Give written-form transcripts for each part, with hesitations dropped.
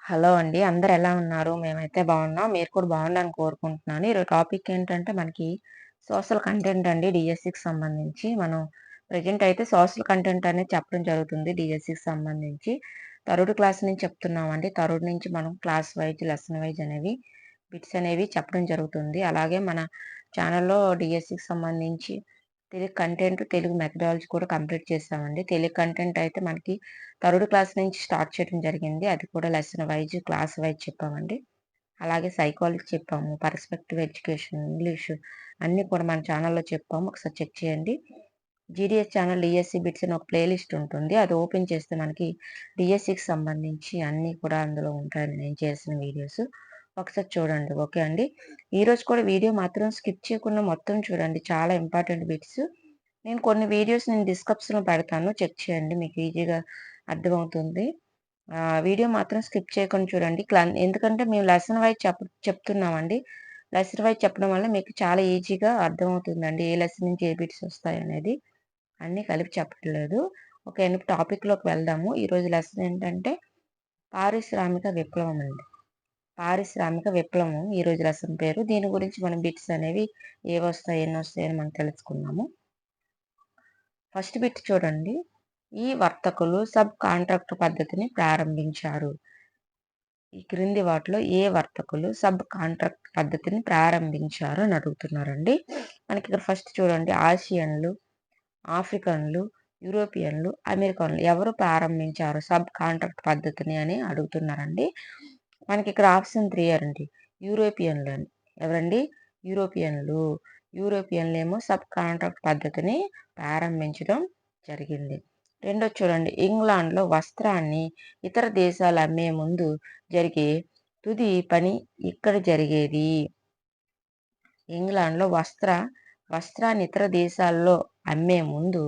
Hello అండి. అందరూ ఎలా ఉన్నారు? మేమైతే బాగున్నాం. మీరు కూడా బాగుండాలని కోరుకుంటున్నాను. ఈరోజు టాపిక్ ఏంటంటే మనకి సోషల్ కంటెంట్ అండి డీఎస్సీకి సంబంధించి. మనం ప్రెజెంట్ అయితే సోషల్ కంటెంట్ అనేది చెప్పడం జరుగుతుంది డీఎస్సీకి సంబంధించి. థర్డ్ క్లాస్ నుంచి చెప్తున్నామండి. థర్డ్ నుంచి మనం క్లాస్ వైజ్, లెసన్ వైజ్ అనేవి బిట్స్ అనేవి చెప్పడం జరుగుతుంది. అలాగే మన ఛానల్‌లో డీఎస్సీకి సంబంధించి తెలుగు కంటెంట్, తెలుగు మెథడాలజీ కూడా కంప్లీట్ చేశామండి. తెలుగు కంటెంట్ అయితే మనకి థర్డ్ క్లాస్ నుంచి స్టార్ట్ చేయడం జరిగింది. అది కూడా లెసన్ వైజ్, క్లాస్ వైజ్ చెప్పామండి. అలాగే సైకాలజీ చెప్పాము. పర్స్పెక్టివ్ ఎడ్యుకేషన్, ఇంగ్లీషు అన్నీ కూడా మన ఛానల్‌లో చెప్పాము. ఒకసారి చెక్ చేయండి. జీడీఎస్ ఛానల్ డీఎస్సీ బిట్స్ అని ఒక ప్లే లిస్ట్ ఉంటుంది. అది ఓపెన్ చేస్తే మనకి డీఎస్సీకి సంబంధించి అన్నీ కూడా అందులో ఉంటాయండి నేను చేసిన వీడియోస్. ఒకసారి చూడండి. ఓకే అండి. ఈరోజు కూడా వీడియో మాత్రం స్కిప్ చేయకుండా మొత్తం చూడండి. చాలా ఇంపార్టెంట్ బిట్స్. కొన్ని వీడియోస్ డిస్క్రిప్షన్‌లో పెడతాను. చెక్ చేయండి. మీకు ఈజీగా అర్థమవుతుంది. వీడియో మాత్రం స్కిప్ చేయకుండా చూడండి. ఎందుకంటే మేము లెసన్ వైస్ చెప్తున్నామండి. లెసన్ వైస్ చెప్పడం వల్ల మీకు చాలా ఈజీగా అర్థమవుతుందండి. ఏ లెసన్ నుంచి ఏ బిట్స్ వస్తాయనేది. అన్నీ కలిపి చెప్పట్లేదు. ఓకే అండి. టాపిక్‌లోకి వెళ్దాము. ఈరోజు లెసన్ ఏంటంటే పారిశ్రామిక విప్లవం అండి. పారిశ్రామిక విప్లవం ఈరోజు లెసన్ పేరు. దీని గురించి మనం బిట్స్ అనేవి ఏవొస్తాయి, ఎన్నొస్తాయని మనం తెలుసుకుందాము. ఫస్ట్ బిట్ చూడండి. ఈ వర్తకులు సబ్ కాంట్రాక్ట్ పద్ధతిని ప్రారంభించారు. ఈ క్రింది వాటిలో ఏ వర్తకులు సబ్ కాంట్రాక్ట్ పద్ధతిని ప్రారంభించారు అని అడుగుతున్నారండి. మనకి ఇక్కడ ఫస్ట్ చూడండి ఆసియన్లు, ఆఫ్రికన్లు, యూరోపియన్లు, అమెరికన్లు ఎవరు ప్రారంభించారు సబ్ కాంట్రాక్ట్ పద్ధతిని అని అడుగుతున్నారండి. మనకి ఇక్కడ ఆప్షన్ 3 అండి. యూరోపియన్లు అని. ఎవరండి? యూరోపియన్లు. యూరోపియన్లేమో సబ్ కాంట్రాక్ట్ పద్ధతిని ప్రారంభించడం జరిగింది. రెండోది చూడండి. ఇంగ్లాండ్‌లో వస్త్రాన్ని ఇతర దేశాలు అమ్మే ముందు జరిగే తుది పని ఇక్కడ జరిగేది. ఇంగ్లాండ్‌లో వస్త్రాన్ని ఇతర దేశాల్లో అమ్మే ముందు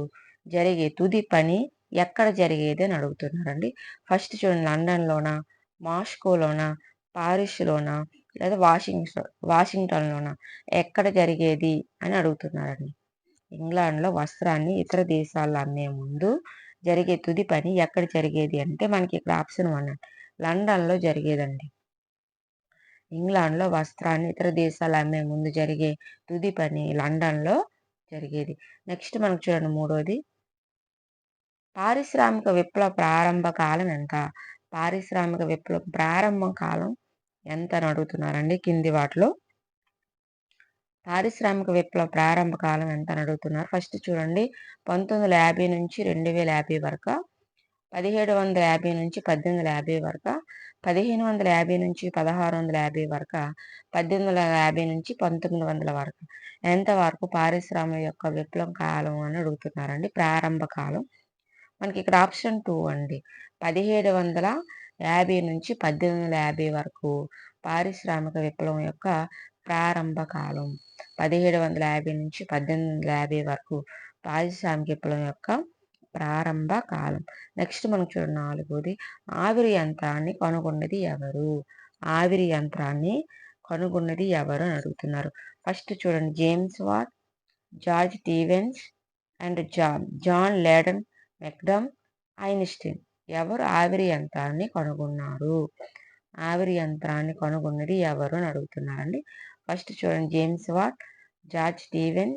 జరిగే తుది పని ఎక్కడ జరిగేది అని అడుగుతున్నారండి. ఫస్ట్ చూడండి లండన్‌లోనా, మాస్కోలోనా, పారిస్‌లోనా లేదా వాషింగ్టన్‌లోనా ఎక్కడ జరిగేది అని అడుగుతున్నారండి. ఇంగ్లాండ్‌లో వస్త్రాన్ని ఇతర దేశాల్లో అమ్మే ముందు జరిగే తుది పని ఎక్కడ జరిగేది అంటే మనకి ఇక్కడ ఆప్షన్ 1 లండన్‌లో జరిగేదండి. ఇంగ్లాండ్‌లో వస్త్రాన్ని ఇతర దేశాలు అమ్మే ముందు జరిగే తుది పని లండన్‌లో జరిగేది. నెక్స్ట్ మనకు చూడండి మూడోది. పారిశ్రామిక విప్లవ ప్రారంభ కాలం ఎంత? పారిశ్రామిక విప్లవం ప్రారంభం కాలం ఎంత అని అడుగుతున్నారండి కింది వాటిలో. పారిశ్రామిక విప్లవ ప్రారంభ కాలం ఎంత అని అడుగుతున్నారు. ఫస్ట్ చూడండి 1950 నుంచి 2050 వరకా? 1750 నుంచి 1850 వరకా? 1550 నుంచి 1650 వరకా? 1850 నుంచి 1900 వరకా? ఎంత వరకు పారిశ్రామిక యొక్క విప్లవం కాలం అని అడుగుతున్నారండి. ప్రారంభ కాలం. మనకి ఇక్కడ ఆప్షన్ 2 అండి. 1750 నుంచి 1850 వరకు పారిశ్రామిక విప్లవం యొక్క ప్రారంభ కాలం. 1750 నుంచి 1850 వరకు పారిశ్రామిక విప్లవం యొక్క ప్రారంభ కాలం. నెక్స్ట్ మనం చూడండి నాలుగోది. ఆవిరి యంత్రాన్ని కనుగొన్నది ఎవరు? ఆవిరి యంత్రాన్ని కనుగొన్నది ఎవరు అని అడుగుతున్నారు. ఫస్ట్ చూడండి James Watt, George Stevens and John Loudon McAdam, Einstein ఎవరు ఆవిరి యంత్రాన్ని కనుగొన్నారు? ఆవిరి యంత్రాన్ని కనుగొన్నది ఎవరు అని అడుగుతున్నారండి. ఫస్ట్ చూడండి James Watt, George Steven,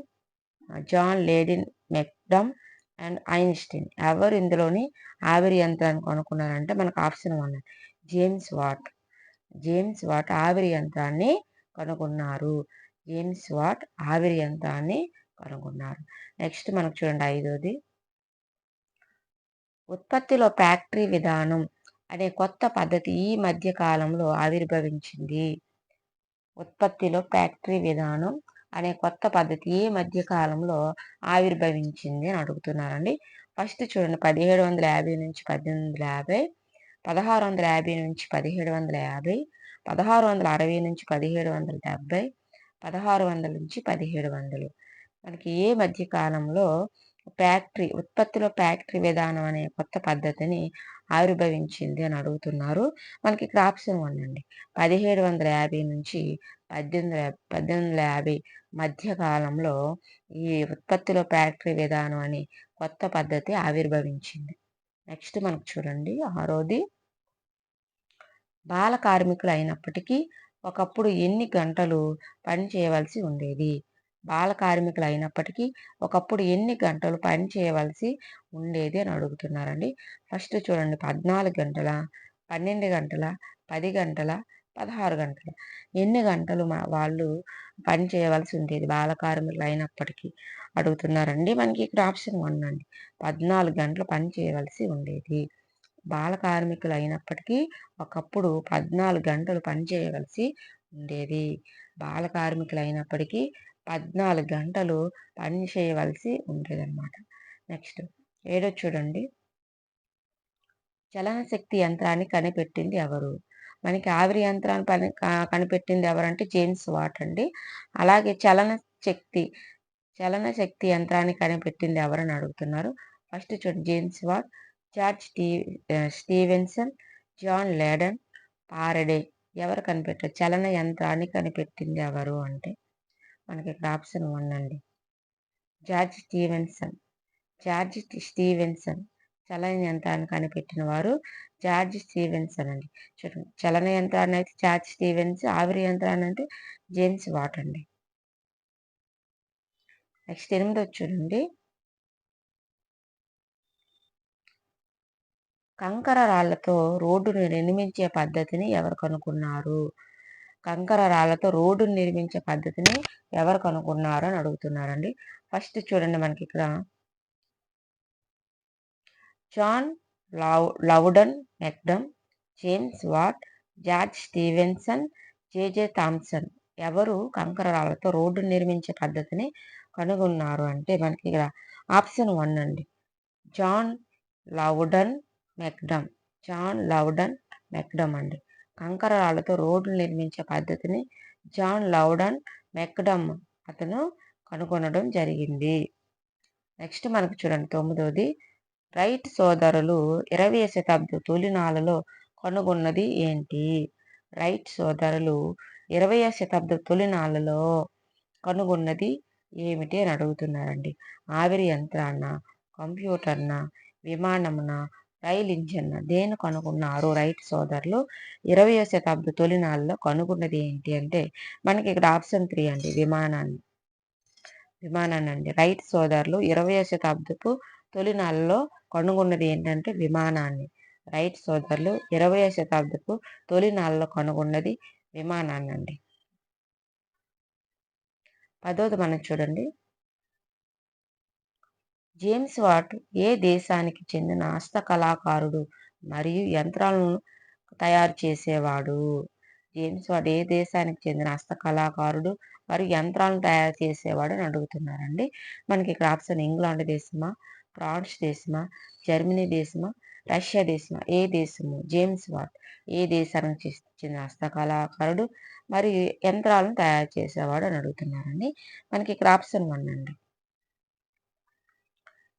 John Loudon McAdam and Einstein ఎవరు ఇందులోని ఆవిరి యంత్రాన్ని కనుక్కున్నారంటే మనకు option 1 James Watt. James Watt ఆవిరి యంత్రాన్ని కనుగొన్నారు. జేమ్స్ వాట్ ఆవిరి యంత్రాన్ని కనుగొన్నారు. నెక్స్ట్ మనకు చూడండి ఐదోది. ఉత్పత్తిలో ఫ్యాక్టరీ విధానం అనే కొత్త పద్ధతి ఈ మధ్య కాలంలో ఆవిర్భవించింది. ఉత్పత్తిలో ఫ్యాక్టరీ విధానం అనే కొత్త పద్ధతి ఏ మధ్య కాలంలో ఆవిర్భవించింది అని అడుగుతున్నారండి. ఫస్ట్ చూడండి 1750 నుంచి 1850, 1650 నుంచి 1750, 1660 నుంచి 1770, 1600 నుంచి 1700. మనకి ఏ మధ్య కాలంలో ఉత్పత్తిలో ఫ్యాక్టరీ విధానం అనే కొత్త పద్ధతిని ఆవిర్భవించింది అని అడుగుతున్నారు. మనకి ఇక్కడ ఆప్షన్ 1 అండి. 1750 నుంచి 1850 మధ్య కాలంలో ఈ ఉత్పత్తిలో ఫ్యాక్టరీ విధానం అనే కొత్త పద్ధతి ఆవిర్భవించింది. నెక్స్ట్ మనకు చూడండి ఆరోది. బాల కార్మికులైనప్పటికీ ఒకప్పుడు ఎన్ని గంటలు పని చేయవలసి ఉండేది? బాల కార్మికులైనప్పటికీ ఒకప్పుడు ఎన్ని గంటలు పని చేయవలసి ఉండేది అని అడుగుతున్నారండి. ఫస్ట్ చూడండి 14 గంటలా? 12 గంటలా? 10 గంటలా? 16 గంటలా? ఎన్ని గంటలు వాళ్ళు పని చేయవలసి ఉండేది బాల కార్మికులైనప్పటికీ అడుగుతున్నారండి. మనకి ఇక్కడ ఆప్షన్ 1 అండి. 14 గంటలు పని చేయవలసి ఉండేది. బాల కార్మికులైనప్పటికీ ఒకప్పుడు 14 గంటలు పని చేయవలసి ఉండేది. బాల కార్మికులైనప్పటికీ 14 గంటలు పని చేయవలసి ఉండేదనమాట. నెక్స్ట్ ఏడోది చూడండి. చలనశక్తి యంత్రాన్ని కనిపెట్టింది ఎవరు? మనకి ఆవిరి యంత్రాన్ని కనిపెట్టింది ఎవరంటే జేమ్స్ వాట్ అండి. అలాగే చలనశక్తి యంత్రాన్ని కనిపెట్టింది ఎవరని అడుగుతున్నారు. ఫస్ట్ చూడండి James Watt, George Stephenson, John Loudon, Faraday. ఎవరు కనిపెట్టారు? చలన యంత్రాన్ని కనిపెట్టింది ఎవరు అంటే మనకి ఇక్కడ ఆప్షన్ 1 అండి. George Stevenson. జార్జ్ స్టీవెన్సన్ చలన యంత్రాన్ని కనిపెట్టిన వారు జార్జ్ స్టీవెన్సన్ అండి. చూడండి చలన యంత్రాన్ని అయితే జార్జ్ స్టీవెన్స్, ఆవిరి యంత్రాన్ని అంటే జేమ్స్ వాట్ అండి. నెక్స్ట్ 8 చూడండి. కంకర రాళ్లతో రోడ్డును నిర్మించే పద్ధతిని ఎవరు కనుక్కున్నారు? కంకర రాళ్లతో రోడ్డును నిర్మించే పద్ధతిని ఎవరు కనుక్కున్నారు అని అడుగుతున్నారండి. ఫస్ట్ చూడండి మనకి ఇక్కడ John Loudon McAdam, James Watt, George Stephenson, JJ Thomson ఎవరు కంకర రాళ్లతో రోడ్డును నిర్మించే పద్ధతిని కనుగొన్నారు అంటే మనకి ఇక్కడ ఆప్షన్ 1 అండి. John Loudon మెక్డమ్. జాన్ లౌడన్ మెక్డమ్ అండి. కంకర రాళ్లతో రోడ్లు నిర్మించే పద్ధతిని జాన్ లౌడన్ మెక్డమ్ అతను కనుగొనడం జరిగింది. నెక్స్ట్ మనకు చూడండి 9ది. రైట్ సోదరులు 20వ శతాబ్దపు తొలినాళ్లలో కనుగొన్నది ఏంటి? రైట్ సోదరులు 20వ శతాబ్దపు తొలినాళ్లలో కనుగొన్నది ఏమిటి అని అడుగుతున్నారండి. ఆవిరి యంత్రాన్న, కంప్యూటర్న, విమానమున, రైల్ ఇంజన్ దేన్ని కనుగొన్నారు రైట్ సోదరులు 20వ శతాబ్దపు తొలినాళ్లలో కనుగొన్నది ఏంటి అంటే మనకి ఇక్కడ ఆప్షన్ 3 అండి. విమానాన్ని. రైట్ సోదరులు 20వ శతాబ్దపు తొలినాళ్లలో కనుగొన్నది ఏంటంటే విమానాన్ని. రైట్ సోదరులు 20వ శతాబ్దపు తొలినాళ్లలో కనుగొన్నది విమానాన్ని అండి. 10ది మనం చూడండి. జేమ్స్ వాట్ ఏ దేశానికి చెందిన హస్తకళాకారుడు మరియు యంత్రాలను తయారు చేసేవాడు? జేమ్స్ వాట్ ఏ దేశానికి చెందిన హస్తకళాకారుడు మరియు యంత్రాలను తయారు చేసేవాడు అని అడుగుతున్నారండి. మనకి ఇక్కడ ఆప్షన్ ఇంగ్లాండ్ దేశమా, ఫ్రాన్స్ దేశమా, జర్మనీ దేశమా, రష్యా దేశమా? ఏ దేశము? జేమ్స్ వాట్ ఏ దేశానికి చెందిన హస్తకళాకారుడు మరియు యంత్రాలను తయారు చేసేవాడు అని అడుగుతున్నారండి. మనకి ఇక్కడ ఆప్షన్ 1 అండి.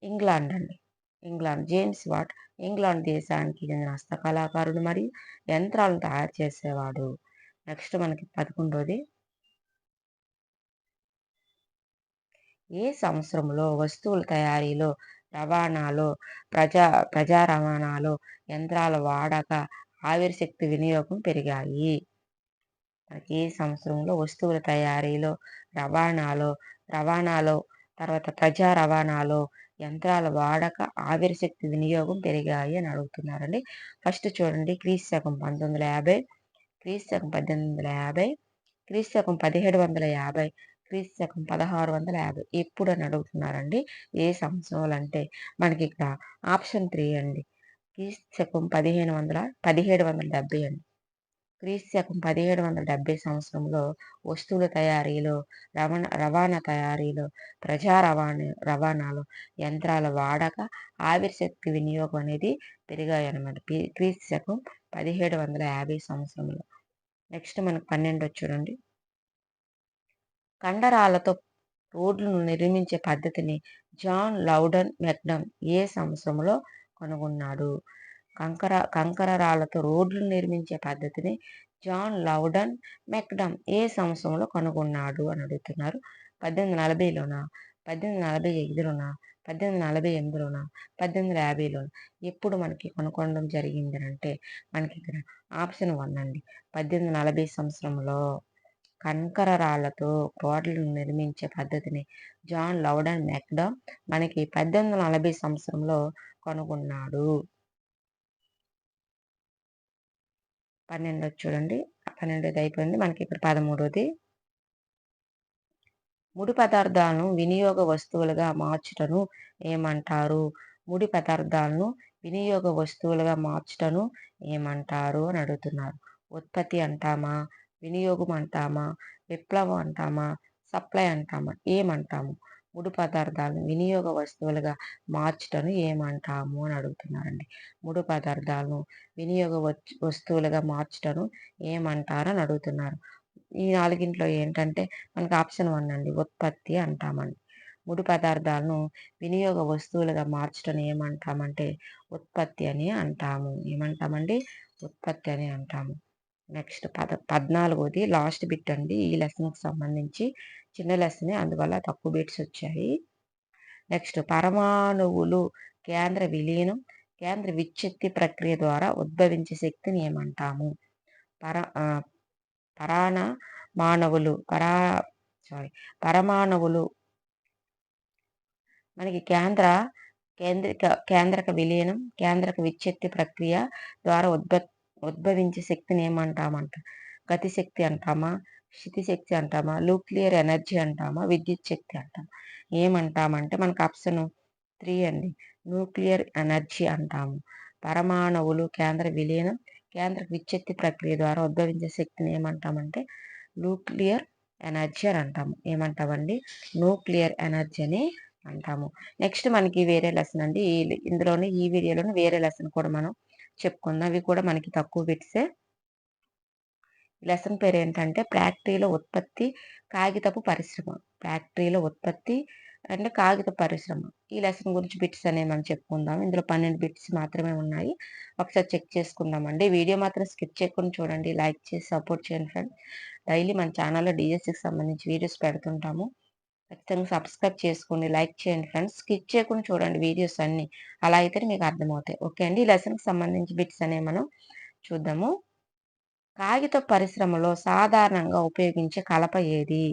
ఇంగ్లాండ్ అండి. ఇంగ్లాండ్. జేమ్స్ వాట్ ఇంగ్లాండ్ దేశానికి చెందిన హస్తకళాకారుడు మరియు యంత్రాలను తయారు చేసేవాడు. నెక్స్ట్ మనకి 11ది. ఏ సంవత్సరంలో వస్తువుల తయారీలో, రవాణాలో, ప్రజా రవాణాలో యంత్రాల వాడక, ఆవిరి శక్తి వినియోగం పెరిగాయి? మనకి ఏ సంవత్సరంలో వస్తువుల తయారీలో, రవాణాలో తర్వాత ప్రజా రవాణాలో యంత్రాల వాడక, ఆవిరి శక్తి వినియోగం పెరిగాయి అని అడుగుతున్నారండి. ఫస్ట్ చూడండి క్రీస్తుశకం 1950, క్రీస్తుశకం 1850, క్రీస్తుశకం 1750, క్రీస్తుశకం 1650 ఎప్పుడు అని అడుగుతున్నారండి. ఏ సంవత్సరంలో అంటే మనకి ఇక్కడ ఆప్షన్ 3 అండి. క్రీస్తుశకం 1770 అండి. క్రీస్తుశకం 1770 సంవత్సరంలో వస్తువుల తయారీలో, రవాణా తయారీలో, ప్రజా రవాణాలో యంత్రాల వాడక, ఆవిరి శక్తి వినియోగం అనేది పెరిగాయన్నమాట. క్రీస్తుశకం 1750 సంవత్సరంలో. నెక్స్ట్ మనకు 12 చూడండి. కండరాలతో రోడ్లను నిర్మించే పద్ధతిని జాన్ లౌడన్ మెక్డమ్ ఏ సంవత్సరంలో కనుగొన్నాడు? కంకర రాళ్లతో రోడ్లను నిర్మించే పద్ధతిని జాన్ లౌడన్ మెక్డమ్ ఏ సంవత్సరంలో కనుగొన్నాడు అని అడుగుతున్నారు. 1840లోనా, 1845లోనా, 1848లోనా? 1850లోనా? ఎప్పుడు మనకి కనుగొనడం జరిగిందనంటే, మనకిక్కడ ఆప్షన్ 1 అండి. 1840 సంవత్సరంలో కంకర రాళ్లతో గోడలను నిర్మించే పద్ధతిని జాన్ లౌడన్ మెక్డామ్ మనకి 1840 సంవత్సరంలో కనుగొన్నాడు. 12 చూడండి. 12ది అయిపోయింది. మనకిక్కడ 13ది. ముడి పదార్థాలను వినియోగ వస్తువులుగా మార్చుటను ఏమంటారు? ముడి పదార్థాలను వినియోగ వస్తువులుగా మార్చుటను ఏమంటారు అని అడుగుతున్నారు. ఉత్పత్తి అంటామా? వినియోగం అంటామా? విప్లవం అంటామా? సప్లై అంటామా? ఏమంటాము? ముడి పదార్థాలను వినియోగ వస్తువులుగా మార్చుటను ఏమంటాము అని అడుగుతున్నారండి. ముడి పదార్థాలను వినియోగ వస్తువులుగా మార్చుటను ఏమంటారు అని అడుగుతున్నారు. ఈ నాలుగింట్లో ఏంటంటే మనకు ఆప్షన్ 1 అండి. ఉత్పత్తి అంటామండి. ముడి పదార్థాలను వినియోగ వస్తువులుగా మార్చడం ఏమంటామంటే ఉత్పత్తి అని అంటాము. ఏమంటామండి? ఉత్పత్తి అని అంటాము. నెక్స్ట్ 14ది లాస్ట్ బిట్ అండి. ఈ లెసన్‌కి సంబంధించి చిన్న లెసనే, అందువల్ల తక్కువ బిట్స్ వచ్చాయి. నెక్స్ట్ పరమాణువులు కేంద్ర విలీనం, కేంద్ర విచ్ఛిత్తి ప్రక్రియ ద్వారా ఉద్భవించే శక్తిని ఏమంటాము? పర పరాణ మానవులు పరమాణువులు మనకి కేంద్రక విలీనం, కేంద్రక విచ్ఛిత్తి ప్రక్రియ ద్వారా ఉద్భవించే శక్తిని ఏమంటామంట? గతి శక్తి అంటామా? స్థితి శక్తి అంటామా? న్యూక్లియర్ ఎనర్జీ అంటామా? విద్యుత్ శక్తి అంటామా? ఏమంటామంటే మనకు ఆప్షన్ 3 అండి. న్యూక్లియర్ ఎనర్జీ అంటాము. పరమాణువులు కేంద్ర విలీనం, కేంద్రక విచ్ఛిత్తి ప్రక్రియ ద్వారా ఉద్భవించే శక్తిని ఏమంటామంటే న్యూక్లియర్ ఎనర్జీ అని అంటాము. ఏమంటామండి? న్యూక్లియర్ ఎనర్జీ అని అంటాము. నెక్స్ట్ మనకి వేరే లెసన్ అండి. ఇందులోనే ఈ వీడియోలోనే వేరే లెసన్ కూడా మనం చెప్పుకుందాం. అవి కూడా మనకి తక్కువ బిట్సే. లెసన్ పేరు ఏంటంటే ఫ్యాక్టరీలో ఉత్పత్తి కాగితపు పరిశ్రమ. ఫ్యాక్టరీలో ఉత్పత్తి అంటే కాగిత పరిశ్రమ. ఈ లెసన్ గురించి బిట్స్ అనేవి మనం చెప్పుకుందాం. ఇందులో 12 బిట్స్ మాత్రమే ఉన్నాయి. ఒకసారి చెక్ చేసుకుందామండి. వీడియో మాత్రం స్కిప్ చేయకుండా చూడండి. లైక్ చేసి సపోర్ట్ చేయండి ఫ్రెండ్స్. డైలీ మన ఛానల్లో డిఎస్సికి సంబంధించి వీడియోస్ పెడుతుంటాము. ఖచ్చితంగా సబ్స్క్రైబ్ చేసుకోండి, లైక్ చేయండి ఫ్రెండ్స్. స్కిప్ చేయకుండా చూడండి వీడియోస్ అన్ని. అలా అయితేనే మీకు అర్థమవుతాయి. ఓకే అండి. ఈ లెసన్కి సంబంధించి బిట్స్ అనేవి మనం చూద్దాము. కాగిత పరిశ్రమలో సాధారణంగా ఉపయోగించే కలప ఏది?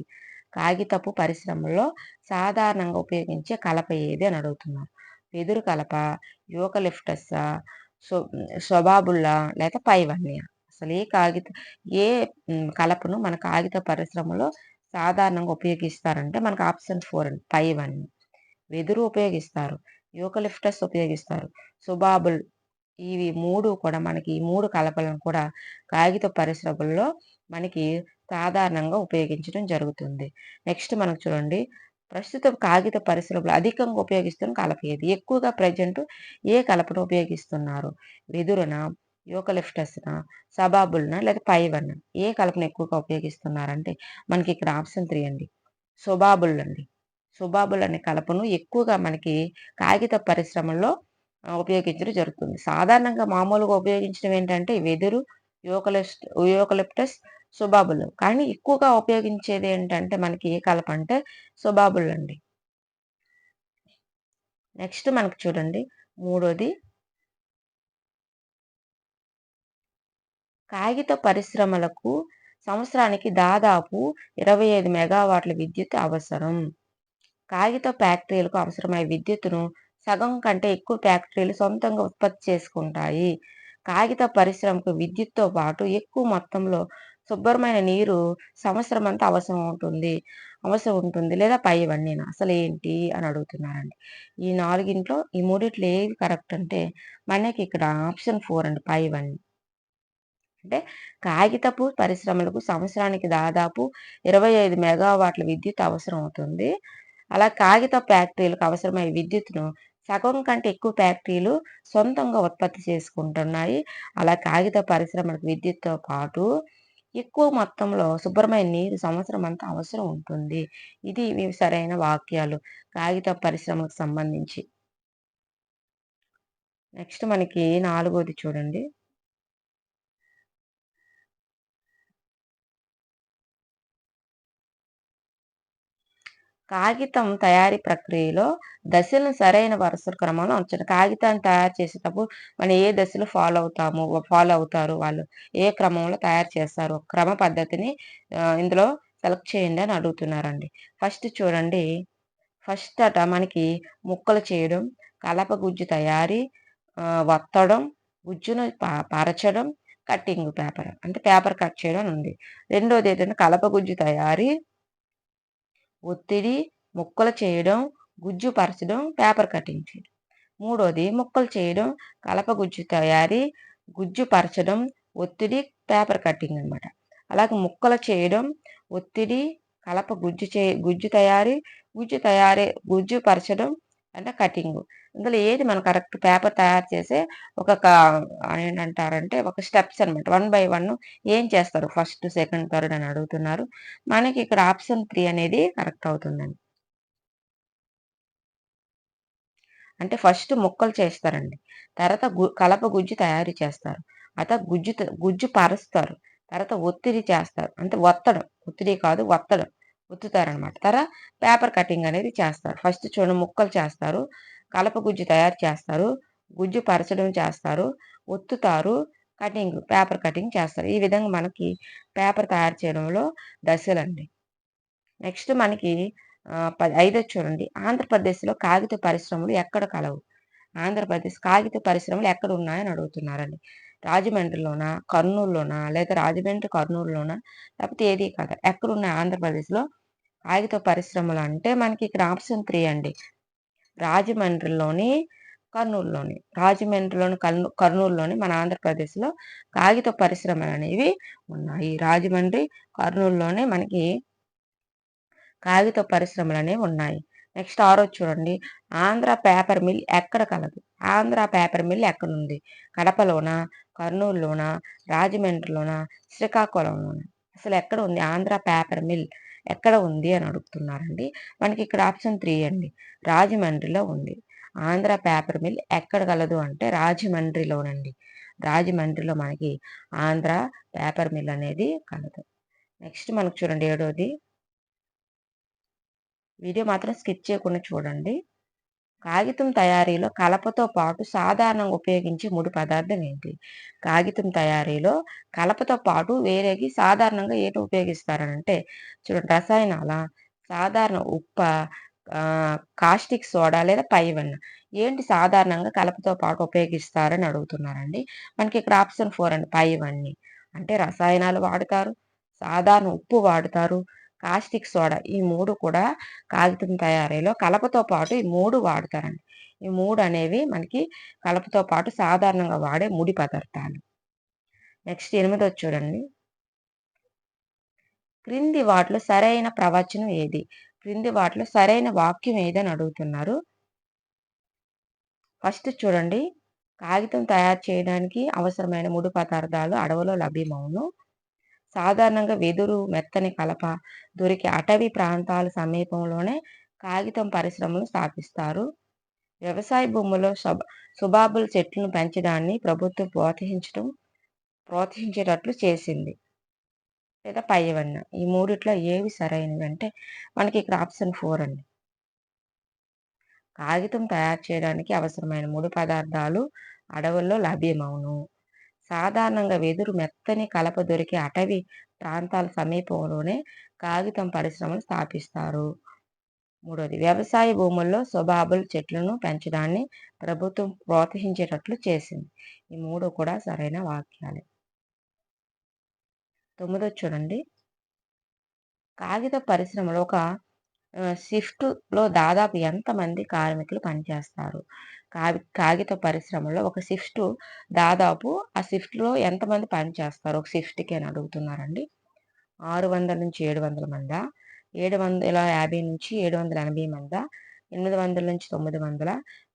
కాగితపు పరిశ్రమలో సాధారణంగా ఉపయోగించే కలప ఏది అని అడుగుతున్నారు. వెదురు కలప, యూకలిప్టస్సా, సొబాబుల్లా లేదా పైవన్య? అసలు ఏ కలపను మన కాగిత పరిశ్రమలో సాధారణంగా ఉపయోగిస్తారంటే మనకు ఆప్షన్ 4 అండి. పైవన్య. వెదురు ఉపయోగిస్తారు, యూకలిప్టస్ ఉపయోగిస్తారు, సొబాబుల్, ఇవి 3 కూడా మనకి ఈ 3 కలపలను కూడా కాగిత పరిశ్రమల్లో మనకి సాధారణంగా ఉపయోగించడం జరుగుతుంది. నెక్స్ట్ మనకు చూడండి, ప్రస్తుతం కాగిత పరిశ్రమలో అధికంగా ఉపయోగిస్తున్న కలప ఏది? ఎక్కువగా ప్రజెంట్ ఏ కలపను ఉపయోగిస్తున్నారు? వెదురున, యూకలిప్టస్న, సబాబుల్న లేదా పైవన్న? ఏ కలపను ఎక్కువగా ఉపయోగిస్తున్నారంటే మనకి ఇక్కడ ఆప్షన్ 3 అండి. సొబాబుల్ అండి. సొబాబుల్ అనే కలపను ఎక్కువగా మనకి కాగిత పరిశ్రమల్లో ఉపయోగించడం జరుగుతుంది. సాధారణంగా మామూలుగా ఉపయోగించడం ఏంటంటే వెదురు, యూకలిప్టస్, సొబాబుల్. కానీ ఎక్కువగా ఉపయోగించేది ఏంటంటే మనకి ఏ కలప అంటే సొబాబుల్ అండి. నెక్స్ట్ మనకు చూడండి, మూడోది కాగిత పరిశ్రమలకు సంవత్సరానికి దాదాపు 25 మెగావాట్ల విద్యుత్ అవసరం. కాగిత ఫ్యాక్టరీలకు అవసరమయ్యే విద్యుత్తును సగం కంటే ఎక్కువ ఫ్యాక్టరీలు సొంతంగా ఉత్పత్తి చేసుకుంటాయి. కాగిత పరిశ్రమకు విద్యుత్తో పాటు ఎక్కువ మొత్తంలో శుభ్రమైన నీరు సంవత్సరం అంతా అవసరం ఉంటుంది లేదా పైవన్నీనా? అసలు ఏంటి అని అడుగుతున్నారండి. ఈ నాలుగింట్లో ఈ మూడిట్లో ఏది కరెక్ట్ అంటే మనకి ఇక్కడ ఆప్షన్ 4 అండి. పైవన్నీ. అంటే కాగితపు పరిశ్రమలకు సంవత్సరానికి దాదాపు 25 మెగావాట్ల విద్యుత్ అవసరం అవుతుంది. అలా కాగిత ఫ్యాక్టరీలకు అవసరమయ్యే విద్యుత్తును సగం కంటే ఎక్కువ ఫ్యాక్టరీలు సొంతంగా ఉత్పత్తి చేసుకుంటున్నాయి. అలా కాగిత పరిశ్రమలకు విద్యుత్తో పాటు ఎక్కువ మొత్తంలో శుభ్రమైన నీరు సంవత్సరం అంతా అవసరం ఉంటుంది. ఇది ఇవి సరైన వాక్యాలు కాగిత పరిశ్రమకు సంబంధించి. నెక్స్ట్ మనకి 4ది చూడండి. కాగితం తయారీ ప్రక్రియలో దశలను సరైన వరుస క్రమంలో ఉంచండి. కాగితాన్ని తయారు చేసేటప్పుడు మనం ఏ దశలు ఫాలో అవుతారు వాళ్ళు, ఏ క్రమంలో తయారు చేస్తారు, క్రమ పద్ధతిని ఇందులో సెలెక్ట్ చేయండి అని అడుగుతున్నారండి. ఫస్ట్ చూడండి, ఫస్ట్ అట మనకి ముక్కలు చేయడం, కలప గుజ్జు తయారీ, వత్తడం, గుజ్జును పరచడం, కట్టింగ్ పేపర్ అంటే పేపర్ కట్ చేయడం అని ఉంది. రెండోది ఏంటంటే కలప గుజ్జు తయారీ, ఒత్తిడి, ముక్కలు చేయడం, గుజ్జు పరచడం, పేపర్ కటింగ్ చేయడం. మూడోది ముక్కలు చేయడం, కలప గుజ్జు తయారీ, గుజ్జు పరచడం, ఒత్తిడి, పేపర్ కటింగ్ అనమాట. అలాగే ముక్కలు చేయడం, ఒత్తిడి, కలప గుజ్జు తయారీ, గుజ్జు పరచడం అంటే కటింగ్. ఇందులో ఏది మనం కరెక్ట్ పేపర్ తయారు చేసే ఒక ఏంటంటారంటే ఒక స్టెప్స్ అనమాట. 1 బై 1 ఏం చేస్తారు ఫస్ట్, సెకండ్, థర్డ్ అని అడుగుతున్నారు. మనకి ఇక్కడ ఆప్షన్ 3 అనేది కరెక్ట్ అవుతుందండి. అంటే ఫస్ట్ ముక్కలు చేస్తారండి. తర్వాత కలప గుజ్జు తయారు చేస్తారు. తర్వాత గుజ్జు పరుస్తారు. తర్వాత ఒత్తిడి చేస్తారు. అంటే ఒత్తిడి కాదు ఒత్తడం. ఒత్తుతారనమాట. తర్వాత పేపర్ కటింగ్ అనేది చేస్తారు. ఫస్ట్ చూడండి ముక్కలు చేస్తారు. కలప గుజ్జు తయారు చేస్తారు. గుజ్జు పరచడం చేస్తారు. ఒత్తుతారు. పేపర్ కటింగ్ చేస్తారు. ఈ విధంగా మనకి పేపర్ తయారు చేయడంలో దశలండి. నెక్స్ట్ మనకి ఐదోది చూడండి. ఆంధ్రప్రదేశ్‌లో కాగిత పరిశ్రమలు ఎక్కడ కలవు? ఆంధ్రప్రదేశ్ కాగిత పరిశ్రమలు ఎక్కడ ఉన్నాయని అడుగుతున్నారండి. రాజమండ్రిలోనా? కర్నూలులోనా? లేదా కర్నూలులోనా? లేకపోతే ఏది కాదా? ఎక్కడున్నాయి ఆంధ్రప్రదేశ్‌లో కాగిత పరిశ్రమలు అంటే మనకి ఇక్కడ ఆప్షన్ 3 అండి. రాజమండ్రిలోని, కర్నూలులోని. కర్నూలులోని మన ఆంధ్రప్రదేశ్‌లో కాగిత పరిశ్రమలు అనేవి ఉన్నాయి. రాజమండ్రి, కర్నూలులోనే మనకి కాగిత పరిశ్రమలనేవి ఉన్నాయి. నెక్స్ట్ ఆరోది చూడండి. ఆంధ్ర పేపర్ మిల్ ఎక్కడ కలదు? ఆంధ్ర పేపర్ మిల్ ఎక్కడుంది? కడపలోనా? కర్నూలులోనా? రాజమండ్రిలోనా? శ్రీకాకుళంలోనా? అసలు ఎక్కడ ఉంది ఆంధ్ర పేపర్ మిల్ ఎక్కడ ఉంది అని అడుగుతున్నారండి. మనకి ఇక్కడ ఆప్షన్ 3 అండి. రాజమండ్రిలో ఉంది. ఆంధ్ర పేపర్ మిల్ ఎక్కడ కలదు అంటే రాజమండ్రిలోనండి. రాజమండ్రిలో మనకి ఆంధ్ర పేపర్ మిల్ అనేది కలదు. నెక్స్ట్ మనకు చూడండి ఏడోది. వీడియో మాత్రం స్కిప్ చేయకుండా చూడండి. కాగితం తయారీలో కలపతో పాటు సాధారణంగా ఉపయోగించే ముడి పదార్థం ఏంటి? కాగితం తయారీలో కలపతో పాటు వేరేగి సాధారణంగా ఏంటి ఉపయోగిస్తారనంటే చూడండి రసాయనాల, సాధారణ కాస్టిక్ సోడా లేదా పైవన్న. ఏంటి సాధారణంగా కలపతో పాటు ఉపయోగిస్తారని అడుగుతున్నారండి. మనకి ఇక్కడ ఆప్షన్ 4 అండి పైవన్నీ. అంటే రసాయనాలు వాడతారు, సాధారణ ఉప్పు వాడతారు, కాస్టిక్ సోడా ఈ 3 కూడా కాగితం తయారీలో కలపతో పాటు ఈ 3 వాడతారండి. ఈ 3 అనేవి మనకి కలపతో పాటు సాధారణంగా వాడే ముడి పదార్థాలు. నెక్స్ట్ ఎనిమిదోది చూడండి. క్రింది వాటిలో సరైన ప్రవచనం ఏది? క్రింది వాటిలో సరైన వాక్యం ఏదని అడుగుతున్నారు. ఫస్ట్ చూడండి. కాగితం తయారు చేయడానికి అవసరమైన ముడి పదార్థాలు అడవిలో లభ్యమవును. సాధారణంగా వెదురు, మెత్తని కలప దొరికే అటవీ ప్రాంతాల సమీపంలోనే కాగితం పరిశ్రమలు స్థాపిస్తారు. వ్యవసాయ భూముల్లో సుబాబుల్ చెట్లను పెంచడాన్ని ప్రభుత్వం ప్రోత్సహించేటట్లు చేసింది. లేదా పైవన్న. ఈ మూడిట్లో ఏవి సరైనవి అంటే మనకి ఇక్కడ ఆప్షన్ 4 అండి. కాగితం తయారు చేయడానికి అవసరమైన ముడి పదార్థాలు అడవుల్లో లభ్యమవును. సాధారణంగా వెదురు, మెత్తని కలప దొరికే అటవీ ప్రాంతాల సమీపంలోనే కాగితం పరిశ్రమలు స్థాపిస్తారు. మూడోది వ్యవసాయ భూముల్లో సుబాబుల్ చెట్లను పెంచడాన్ని ప్రభుత్వం ప్రోత్సహించేటట్లు చేసింది. ఈ 3 కూడా సరైన వాక్యాలే. 9 చూడండి. కాగిత పరిశ్రమలో ఒక షిఫ్ట్‌లో దాదాపు ఎంతమంది కార్మికులు పనిచేస్తారు? కాగిత పరిశ్రమలో ఒక షిఫ్ట్ దాదాపు ఆ షిఫ్ట్‌లో ఎంతమంది పనిచేస్తారు? ఒక షిఫ్ట్‌కి అని అడుగుతున్నారండి. 600-700 మందా? 750-780 మందా? 800-900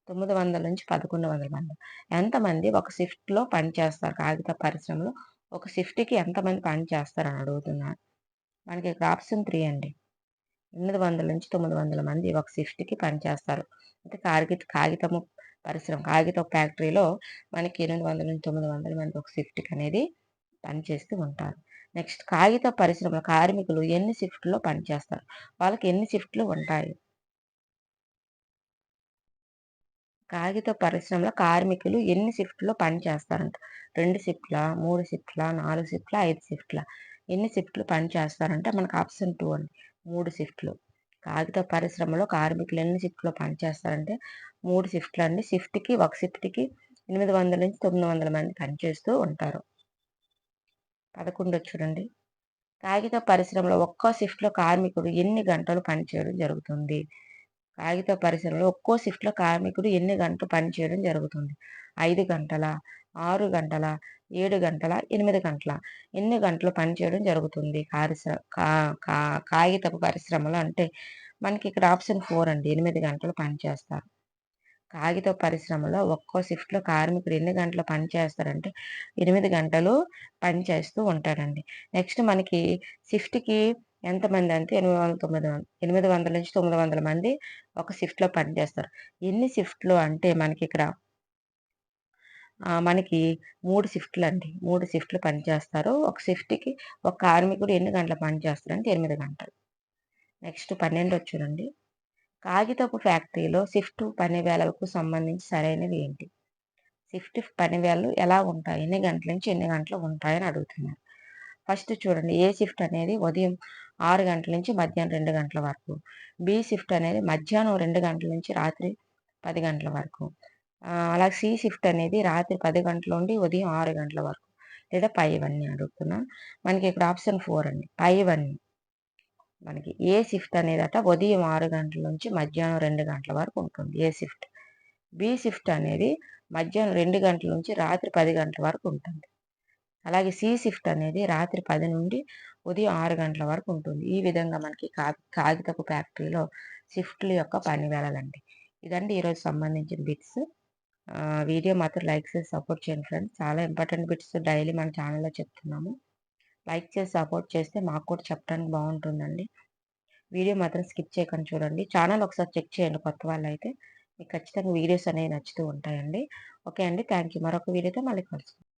900-1100 మందా? ఎంతమంది ఒక షిఫ్ట్‌లో పనిచేస్తారు? కాగిత పరిశ్రమలో ఒక షిఫ్ట్‌కి ఎంతమంది పనిచేస్తారని అడుగుతున్నారు. మనకి ఇక్కడ ఆప్షన్ 3 అండి. 800-900 మంది ఒక షిఫ్ట్‌కి పనిచేస్తారు. అంటే కాగితము పరిశ్రమ, కాగితం ఫ్యాక్టరీలో మనకి 800-900 మంది ఒక షిఫ్ట్‌కి అనేది పనిచేస్తూ ఉంటారు. నెక్స్ట్ కాగిత పరిశ్రమల కార్మికులు ఎన్ని షిఫ్ట్‌లో పనిచేస్తారు? వాళ్ళకి ఎన్ని షిఫ్ట్‌లు ఉంటాయి? కాగిత పరిశ్రమల కార్మికులు ఎన్ని షిఫ్ట్‌లో పని చేస్తారంట? 2 షిఫ్ట్‌లా? 3 షిఫ్ట్‌లా? 4 షిఫ్ట్‌లా? 5 షిఫ్ట్‌లా? ఎన్ని షిఫ్ట్‌లు పని చేస్తారంటే మనకు ఆప్షన్ 2 అండి. 3 షిఫ్ట్‌లు. కాగిత పరిశ్రమలో కార్మికులు ఎన్ని షిఫ్ట్‌లో పనిచేస్తారంటే 3 షిఫ్ట్‌లండి. ఒక షిఫ్ట్‌కి 800-900 మంది పనిచేస్తూ ఉంటారు. 11 చూడండి. కాగిత పరిశ్రమలో ఒక్కో షిఫ్ట్‌లో కార్మికుడు ఎన్ని గంటలు పనిచేయడం జరుగుతుంది? కాగిత పరిశ్రమలో ఒక్కో షిఫ్ట్‌లో కార్మికుడు ఎన్ని గంటలు పనిచేయడం జరుగుతుంది? 5 గంటలా? 6 గంటలా? 7 గంటలా? 8 గంటలా? ఎన్ని గంటలు పనిచేయడం జరుగుతుంది? కా కా కాగితపు పరిశ్రమలో అంటే మనకిక్కడ ఆప్షన్ 4 అండి. 8 గంటలు పనిచేస్తారు. కాగిత పరిశ్రమలో ఒక్కో షిఫ్ట్‌లో కార్మికుడు ఎన్ని గంటలు పని చేస్తారంటే 8 గంటలు పని చేస్తూ ఉంటాడండి. నెక్స్ట్ మనకి షిఫ్ట్‌కి ఎంతమందంటే 800-900 మంది ఒక షిఫ్ట్‌లో పనిచేస్తారు. ఎన్ని షిఫ్ట్‌లు అంటే మనకి 3 షిఫ్ట్‌లండి. 3 షిఫ్ట్‌లు పనిచేస్తారు. ఒక షిఫ్ట్‌కి ఒక కార్మికుడు ఎన్ని గంటలు పని చేస్తారంటే 8 గంటలు. నెక్స్ట్ 12 చూడండి. కాగితపు ఫ్యాక్టరీలో షిఫ్ట్ పని వేళలకు సంబంధించి సరైనవి ఏంటి? షిఫ్ట్ పని వేళలు ఎలా ఉంటాయి? ఎన్ని గంటల నుంచి ఎన్ని గంటలు ఉంటాయని అడుగుతున్నారు. ఫస్ట్ చూడండి ఏ షిఫ్ట్ అనేది ఉదయం 6 గంటల నుంచి మధ్యాహ్నం 2 గంటల వరకు. బి షిఫ్ట్ అనేది మధ్యాహ్నం 2 గంటల నుంచి రాత్రి 10 గంటల వరకు. అలాగే సి షిఫ్ట్ అనేది రాత్రి 10 గంటల నుండి ఉదయం 6 గంటల వరకు. లేదా పైవన్నీ అడుగుతున్నాను. మనకి ఇక్కడ ఆప్షన్ 4 అండి. పైవన్నీ. మనకి ఏ షిఫ్ట్ అనేదట ఉదయం 6 గంటల నుంచి మధ్యాహ్నం 2 గంటల వరకు ఉంటుంది. ఏ షిఫ్ట్. బి షిఫ్ట్ అనేది మధ్యాహ్నం 2 గంటల నుంచి రాత్రి 10 గంటల వరకు ఉంటుంది. అలాగే సి షిఫ్ట్ అనేది రాత్రి 10 నుండి ఉదయం 6 గంటల వరకు ఉంటుంది. ఈ విధంగా మనకి కాగితపు ఫ్యాక్టరీలో షిఫ్ట్‌ల యొక్క పని వేళలండి. ఇదండి ఈరోజు సంబంధించిన బిట్స్. వీడియో మాత్రం లైక్ చేసి సపోర్ట్ చేయండి ఫ్రెండ్స్. చాలా ఇంపార్టెంట్ బిట్స్ డైలీ మన ఛానెల్‌లో చెప్తున్నాము. లైక్ చేసి సపోర్ట్ చేస్తే మాకు కూడా చెప్పడానికి బావుంటుందండి. వీడియో మాత్రం స్కిప్ చేయకుండా చూడండి. ఛానెల్ ఒకసారి చెక్ చేయండి కొత్త వాళ్ళైతే. మీకు ఖచ్చితంగా వీడియోస్ అనేవి నచ్చుతూ ఉంటాయండి. ఓకే అండి. Thank you. మరొక వీడియోతో మళ్ళీ కలుసుకుందాం.